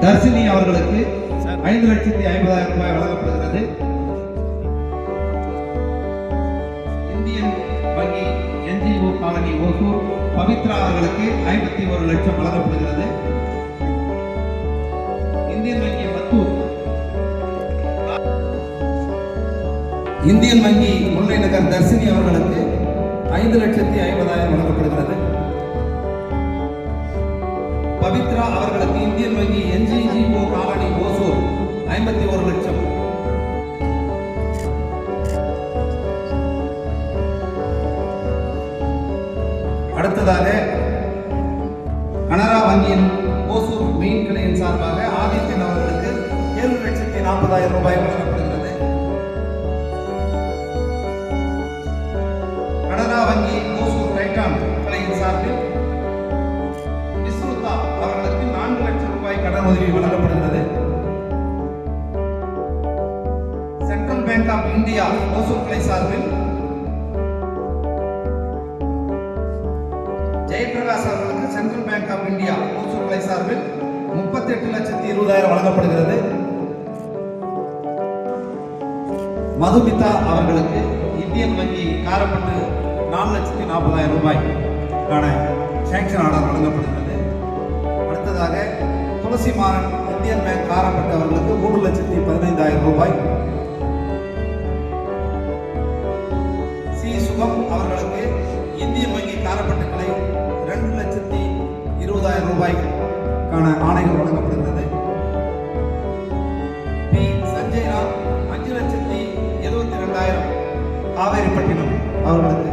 தர்ஷினி அவர்களுக்கு 5,50,000 ரூபாய் வழங்கப்படுகிறது. இந்தியன் வங்கி NGO காலனி ஓசூர் பவித்ரா அவர்களுக்கு 51 லட்சம் வழங்கப்படுகிறது. இந்தியன் வங்கி மத்தூர் இந்தியன் வங்கி முல்லை நகர் தர்ஷினி அவர்களுக்கு 5,50,000 வழங்கப்படுகிறது. பவித்ரா அவர்களுக்கு இந்தியன் வங்கி NGO காலனி ஓசூர் 51 லட்சம். அடுத்ததாக கனரா வங்கியின் ஓசூர் மெயின் கிளையின் சார்பாக ஆதித்யன் அவர்களுக்கு 7,40,000 ரூபாய் வழங்கப்படுகிறது. கனரா வங்கி ஓசூர் ரைட்டான் கிளையின் சார்பில் விஸ்ருதா அவர்களுக்கு 4 லட்சம் ரூபாய் கடன் உதவி வழங்கப்படுகிறது. Central bank of India Hosur கிளை சார்பில் ஜெயபிரகாஷ் அவர்களுக்கு central bank of India Hosur கிளை சார்பில் 38,20,000 வழங்கப்படுகிறது. மதுமிதா அவர்களுக்கு இந்தியன் வங்கி காரப்பட்டு 4,40,000 ரூபாய்க்கான சாங்ஷன் ஆர்டர் வழங்கப்படுகிறது. அடுத்ததாக துளசி மாறன் இந்தியன் பேங்க் காரப்பட்டு அவர்களுக்கு 3,15,000 ரூபாய். சி சுகம் அவர்களுக்கு இந்தியன் வங்கி காரப்பட்டு கிளை 2,20,000 ரூபாய்க்கான ஆணைகள் வழங்கப்படுகிறது. பி சஞ்சய் ராம் 5,72,000 காவேரிப்பட்டினம் அவர்களுக்கு